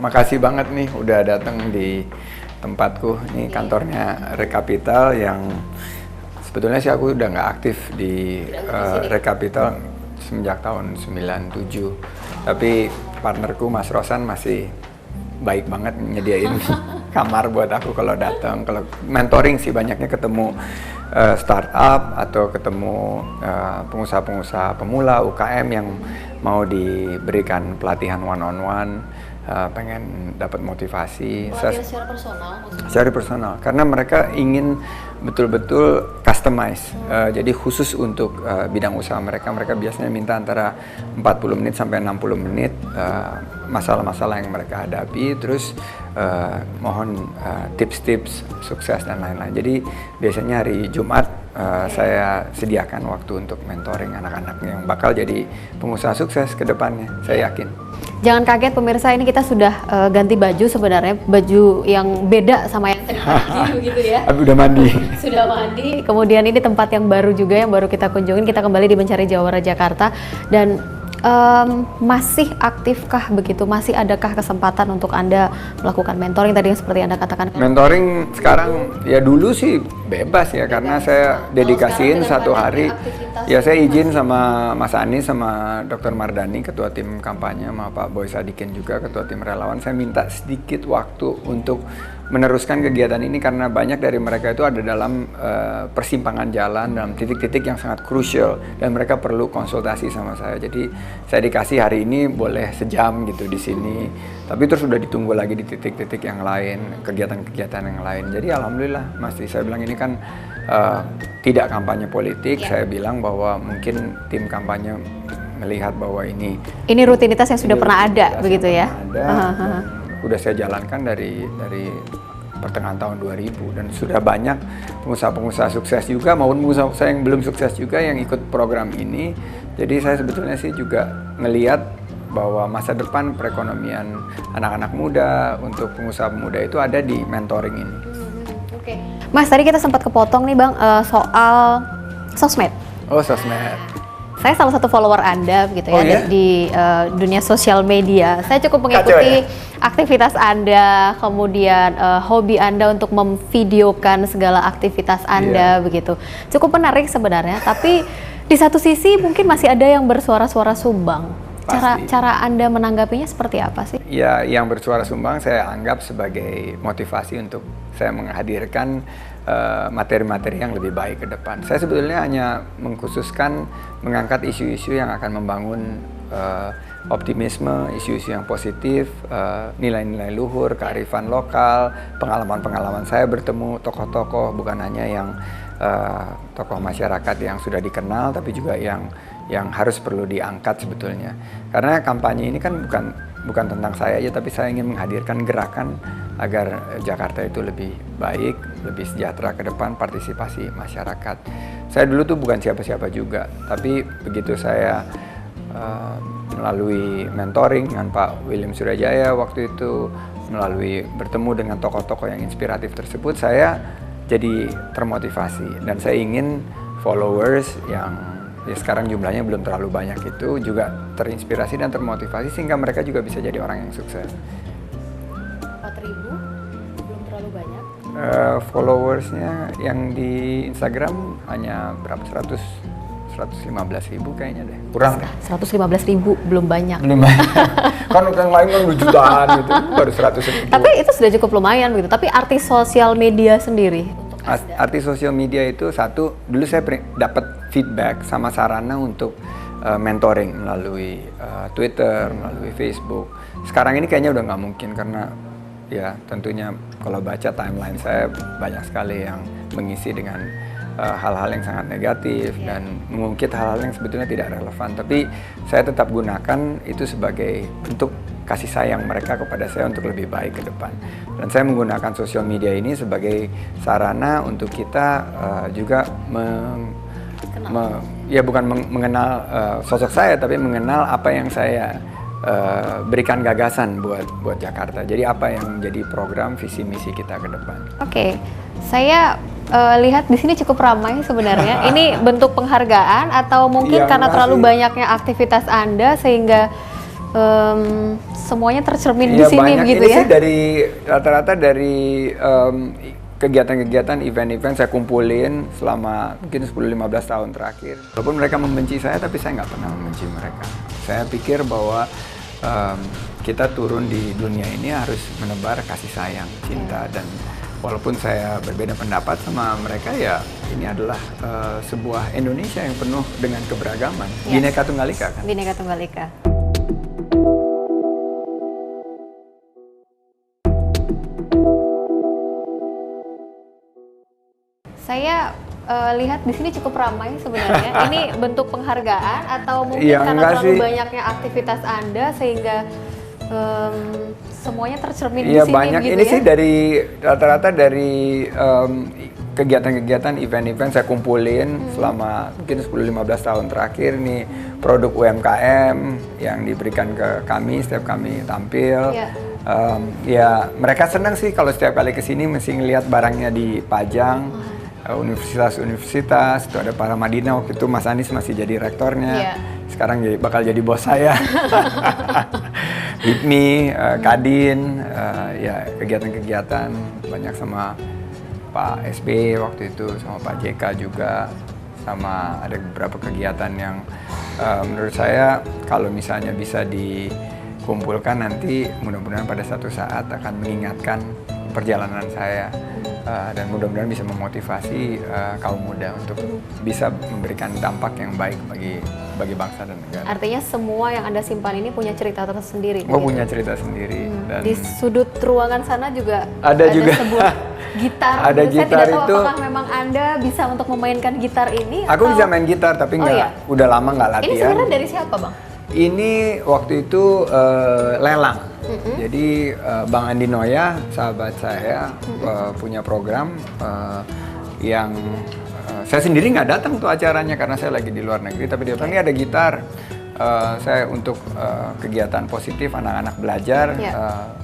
makasih banget nih udah datang di tempatku. Ini kantornya Rekapital yang sebetulnya sih aku udah nggak aktif di Rekapital semenjak tahun 97. Tapi partnerku Mas Rosan masih baik banget nyediain kamar buat aku kalau datang. Kalau mentoring sih banyaknya ketemu startup atau ketemu pengusaha-pengusaha pemula UKM yang mau diberikan pelatihan one on one, pengen dapat motivasi. Pelatihan secara personal maksudnya? Secara personal, karena mereka ingin betul-betul customize, jadi khusus untuk bidang usaha mereka. Mereka biasanya minta antara 40 menit sampai 60 menit masalah-masalah yang mereka hadapi, terus mohon tips-tips sukses dan lain-lain. Jadi biasanya hari Jumat saya sediakan waktu untuk mentoring anak-anak yang bakal jadi pengusaha sukses ke depannya, saya yakin. Jangan kaget pemirsa, ini kita sudah ganti baju sebenarnya, baju yang beda sama yang tadi gitu ya. Udah mandi. Sudah mandi. Kemudian ini tempat yang baru juga, yang baru kita kunjungin. Kita kembali di Mencari Jawara Jakarta. Dan masih aktifkah begitu? Masih adakah kesempatan untuk Anda melakukan mentoring tadi yang seperti Anda katakan? Mentoring sekarang ya dulu sih bebas ya, karena saya dedikasiin satu hari. Ya saya izin sama Mas Anies, sama Dr. Mardani, ketua tim kampanye, sama Pak Boy Sadikin juga, ketua tim relawan. Saya minta sedikit waktu untuk meneruskan kegiatan ini karena banyak dari mereka itu ada dalam persimpangan jalan, dalam titik-titik yang sangat krusial dan mereka perlu konsultasi sama saya. Jadi saya dikasih hari ini boleh sejam gitu di sini, tapi terus sudah ditunggu lagi di titik-titik yang lain, kegiatan-kegiatan yang lain. Jadi alhamdulillah masih, saya bilang ini kan tidak kampanye politik. Saya bilang bahwa mungkin tim kampanye melihat bahwa ini rutinitas yang sudah pernah ada begitu ya. Udah saya jalankan dari pertengahan tahun 2000 dan sudah banyak pengusaha-pengusaha sukses juga maupun pengusaha yang belum sukses juga yang ikut program ini. Jadi saya sebetulnya sih juga ngelihat bahwa masa depan perekonomian anak-anak muda untuk pengusaha muda itu ada di mentoring ini. Oke. Mas, tadi kita sempat kepotong nih Bang soal sosmed. Oh, sosmed. Saya salah satu follower Anda gitu ya, ya? di dunia sosial media. Saya cukup mengikuti aktivitas Anda, kemudian hobi Anda untuk memvideokan segala aktivitas Anda begitu. Cukup menarik sebenarnya, tapi di satu sisi mungkin masih ada yang bersuara-suara sumbang. Cara Anda menanggapinya seperti apa sih? Ya, yang bersuara sumbang saya anggap sebagai motivasi untuk saya menghadirkan materi-materi yang lebih baik ke depan. Saya sebetulnya hanya mengkhususkan mengangkat isu-isu yang akan membangun optimisme, isu-isu yang positif, nilai-nilai luhur, kearifan lokal, pengalaman-pengalaman saya bertemu tokoh-tokoh, bukan hanya yang tokoh masyarakat yang sudah dikenal, tapi juga yang harus perlu diangkat sebetulnya. Karena kampanye ini kan bukan tentang saya aja, tapi saya ingin menghadirkan gerakan agar Jakarta itu lebih baik, lebih sejahtera ke depan, partisipasi masyarakat. Saya dulu tuh bukan siapa-siapa juga, tapi begitu saya melalui mentoring dengan Pak William Surajaya waktu itu, melalui bertemu dengan tokoh-tokoh yang inspiratif tersebut, saya jadi termotivasi dan saya ingin followers yang ya sekarang jumlahnya belum terlalu banyak itu juga terinspirasi dan termotivasi sehingga mereka juga bisa jadi orang yang sukses. 4.000 belum terlalu banyak. Followersnya yang di Instagram hanya berapa, 115.000 kayaknya deh, kurang deh. 115.000 belum banyak. Belum banyak. Kan yang lain kan udah jutaan gitu, baru 100.000. Tapi itu sudah cukup lumayan gitu. Tapi artis sosial media sendiri. Artis sosial media itu satu, dulu saya dapat feedback sama sarana untuk mentoring melalui Twitter, melalui Facebook. Sekarang ini kayaknya udah nggak mungkin karena ya tentunya kalau baca timeline saya banyak sekali yang mengisi dengan hal-hal yang sangat negatif dan mengungkit hal-hal yang sebetulnya tidak relevan. Tapi saya tetap gunakan itu sebagai bentuk kasih sayang mereka kepada saya untuk lebih baik ke depan. Dan saya menggunakan sosial media ini sebagai sarana untuk kita juga bukan mengenal sosok saya, tapi mengenal apa yang saya berikan gagasan buat Jakarta. Jadi apa yang menjadi program visi misi kita ke depan. Oke, saya lihat di sini cukup ramai sebenarnya. Ini bentuk penghargaan atau mungkin karena terlalu banyaknya aktivitas Anda sehingga semuanya tercermin di Iya, sini banyak. begitu Ini ya? sih dari rata-rata dari kegiatan-kegiatan, event-event saya kumpulin selama mungkin 10-15 tahun terakhir. Walaupun mereka membenci saya, tapi saya nggak pernah membenci mereka. Saya pikir bahwa kita turun di dunia ini harus menebar kasih sayang, cinta, dan walaupun saya berbeda pendapat sama mereka, ya ini adalah sebuah Indonesia yang penuh dengan keberagaman. Bhinneka Tunggal Ika kan? Bhinneka Tunggal Ika. Saya lihat di sini cukup ramai sebenarnya. Ini bentuk penghargaan atau mungkin Iya, karena enggak terlalu sih. banyaknya aktivitas Anda sehingga semuanya tercermin di Iya, sini banyak. begitu Ini ya? sih dari rata-rata dari kegiatan-kegiatan, event-event saya kumpulin selama mungkin 10-15 tahun terakhir. Nih produk UMKM yang diberikan ke kami setiap kami tampil. Iya. Ya mereka senang sih kalau setiap kali kesini mesti ngelihat barangnya dipajang. Universitas-universitas, itu ada Paramadina, waktu itu Mas Anies masih jadi rektornya. Iya. Sekarang bakal jadi bos saya. HIPMI, Kadin, ya kegiatan-kegiatan banyak sama Pak SBY waktu itu, sama Pak JK juga, sama ada beberapa kegiatan yang menurut saya kalau misalnya bisa dikumpulkan nanti mudah-mudahan pada satu saat akan mengingatkan perjalanan saya dan mudah-mudahan bisa memotivasi kaum muda untuk bisa memberikan dampak yang baik bagi bangsa dan negara. Artinya semua yang Anda simpan ini punya cerita tersendiri. Gue begitu? punya cerita sendiri. Dan Di sudut ruangan sana juga ada juga sebuah gitar. Ada Saya gitar tidak tahu itu. apakah memang Anda bisa untuk memainkan gitar ini. Aku atau... bisa main gitar tapi Oh, iya? udah lama nggak latihan. Ini sebenarnya dari siapa, Bang? Ini waktu itu lelang. Jadi Bang Andi Noya, sahabat saya, punya program yang saya sendiri nggak datang tuh acaranya karena saya lagi di luar negeri. Tapi dia bilang ini ada gitar. Saya untuk kegiatan positif anak-anak belajar.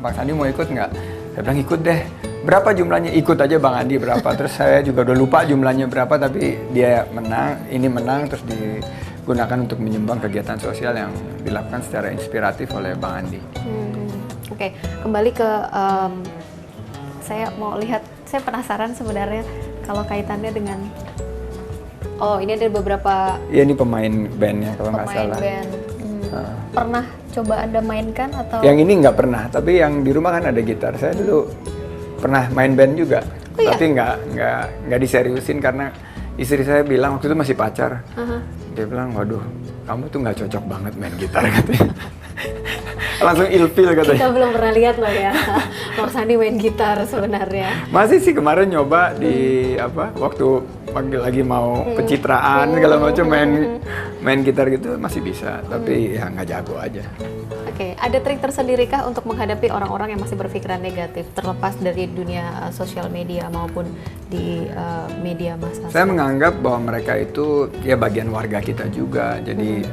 Bang Sandi mau ikut nggak? Saya bilang ikut deh. Berapa jumlahnya? Ikut aja Bang Andi berapa. Terus saya juga udah lupa jumlahnya berapa, tapi dia menang. Ini menang terus digunakan untuk menyumbang kegiatan sosial yang dilakukan secara inspiratif oleh Bang Andi. Oke, kembali ke saya mau lihat. Saya penasaran sebenarnya kalau kaitannya dengan ini ada beberapa Iya, ini pemain bandnya kalau nggak pemain salah. band. Pernah coba Anda mainkan atau? Yang ini nggak pernah, tapi yang di rumah kan ada gitar. Saya dulu pernah main band juga, Oh, iya? tapi nggak diseriusin karena istri saya bilang waktu itu masih pacar. Dia bilang, waduh, kamu tuh nggak cocok banget main gitar katanya. Langsung ilfil katanya. Kita belum pernah lihat loh ya, Mas Sandi main gitar sebenarnya. Masih sih kemarin nyoba di waktu lagi mau pencitraan segala macam main gitar gitu masih bisa, tapi ya nggak jago aja. Oke, ada trik tersendirikah untuk menghadapi orang-orang yang masih berpikiran negatif terlepas dari dunia sosial media maupun di media massa? Saya menganggap bahwa mereka itu ya bagian warga kita juga, jadi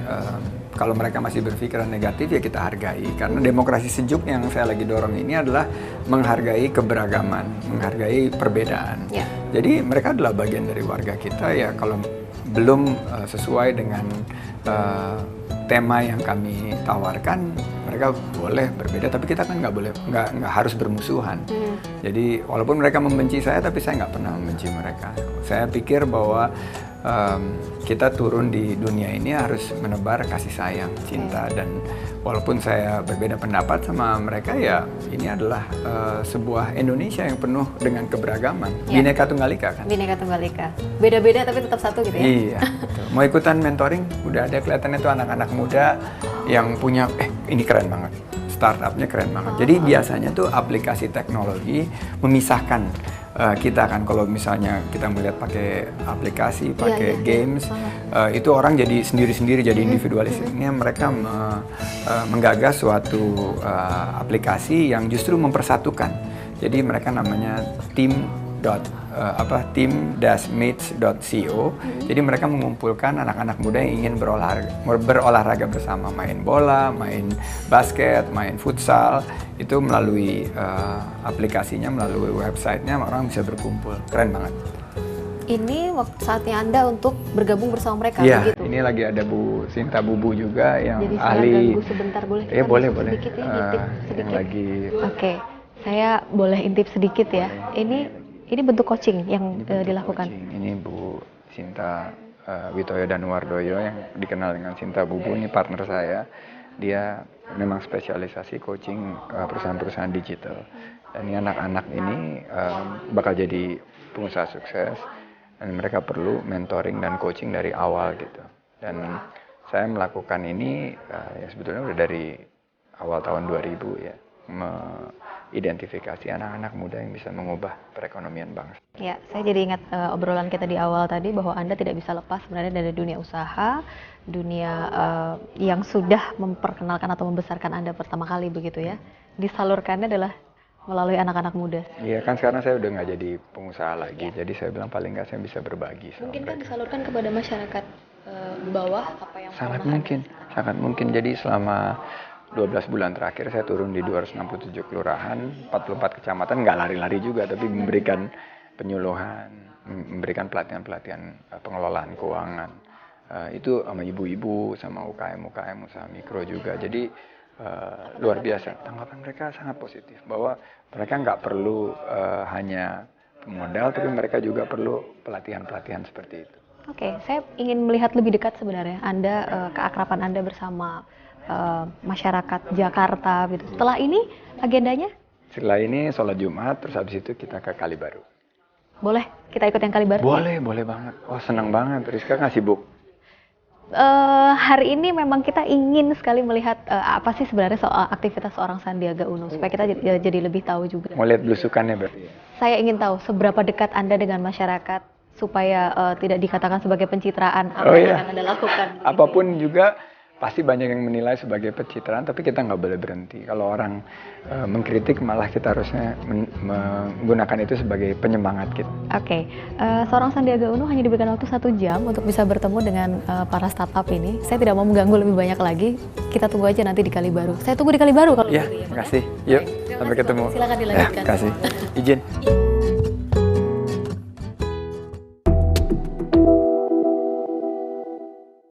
kalau mereka masih berpikiran negatif ya kita hargai, karena demokrasi sejuk yang saya lagi dorong ini adalah menghargai keberagaman, menghargai perbedaan. Ya. Jadi mereka adalah bagian dari warga kita, ya kalau belum sesuai dengan tema yang kami tawarkan, mereka boleh berbeda, tapi kita kan nggak harus bermusuhan. Jadi walaupun mereka membenci saya, tapi saya nggak pernah membenci mereka. Saya pikir bahwa kita turun di dunia ini harus menebar kasih sayang, cinta, dan walaupun saya berbeda pendapat sama mereka, ya ini adalah sebuah Indonesia yang penuh dengan keberagaman. Bhinneka Tunggal Ika kan? Bhinneka Tunggal Ika. Beda-beda tapi tetap satu gitu ya? Iya. Betul. Mau ikutan mentoring? Udah ada kelihatannya tuh anak-anak muda yang punya, ini keren banget. Startupnya keren banget. Jadi biasanya tuh aplikasi teknologi memisahkan kita kan, kalau misalnya kita melihat pakai aplikasi, pakai games, itu orang jadi sendiri-sendiri, jadi individualis. Ini mereka menggagas suatu aplikasi yang justru mempersatukan. Jadi mereka namanya team-mates.co. Jadi mereka mengumpulkan anak-anak muda yang ingin berolahraga bersama, main bola, main basket, main futsal. Itu melalui aplikasinya, melalui websitenya orang bisa berkumpul. Keren banget. ini saatnya Anda untuk bergabung bersama mereka, Iya, begitu? ini lagi ada Bu Sinta Bubu juga yang Jadi saya ahli. ganggu sebentar, boleh? Ya boleh boleh. Sedikit ya, intip Yang sedikit. lagi. Oke, saya boleh intip sedikit ya. Ini bentuk coaching yang Bentuk dilakukan. coaching. Ini Bu Sinta Witoyo Danuardoyo yang dikenal dengan Sinta Bubu, ini partner saya. Dia memang spesialisasi coaching perusahaan-perusahaan digital. Dan ini anak-anak ini bakal jadi pengusaha sukses. Dan mereka perlu mentoring dan coaching dari awal gitu. Dan saya melakukan ini ya sebetulnya udah dari awal tahun 2000 ya. Identifikasi anak-anak muda yang bisa mengubah perekonomian bangsa. Ya, saya jadi ingat obrolan kita di awal tadi bahwa Anda tidak bisa lepas sebenarnya dari dunia usaha, dunia yang sudah memperkenalkan atau membesarkan Anda pertama kali begitu ya. Disalurkannya adalah melalui anak-anak muda. Iya kan sekarang saya udah nggak jadi pengusaha lagi, jadi saya bilang paling nggak saya bisa berbagi sama Mungkin kan mereka. disalurkan kepada masyarakat bawah apa yang Sangat pernah mungkin, sangat mungkin. Jadi selama 12 bulan terakhir saya turun di 267 kelurahan, 44 kecamatan, nggak lari-lari juga, tapi memberikan penyuluhan, memberikan pelatihan-pelatihan pengelolaan keuangan. Itu sama ibu-ibu, sama UKM-UKM, usaha mikro juga. Jadi luar biasa, tanggapan mereka sangat positif bahwa mereka nggak perlu hanya modal, tapi mereka juga perlu pelatihan-pelatihan seperti itu. Oke, saya ingin melihat lebih dekat sebenarnya Anda, keakraban Anda bersama masyarakat Jakarta gitu. Setelah ini agendanya? Setelah ini sholat Jumat, terus habis itu kita ke Kali Baru. Boleh kita ikut yang Kali Baru? Boleh banget. Wah senang banget, Rizka nggak sibuk? Hari ini memang kita ingin sekali melihat apa sih sebenarnya soal aktivitas seorang Sandiaga Uno supaya kita jadi lebih tahu juga. Mau lihat belusukannya berarti? Saya ingin tahu seberapa dekat Anda dengan masyarakat supaya tidak dikatakan sebagai pencitraan apa yang akan Anda lakukan. Begitu. Apapun juga pasti banyak yang menilai sebagai pencitraan, tapi kita nggak boleh berhenti. Kalau orang mengkritik, malah kita harusnya menggunakan itu sebagai penyemangat kita. Oke, seorang Sandiaga Uno hanya diberikan waktu 1 jam untuk bisa bertemu dengan para startup ini. Saya tidak mau mengganggu lebih banyak lagi. Kita tunggu aja nanti di Kali Baru. Saya tunggu di Kali Baru kalau Ya, gitu ya. makasih. Yuk, sampai ketemu. Silakan dilanjutkan. Ya, kasih. Izin.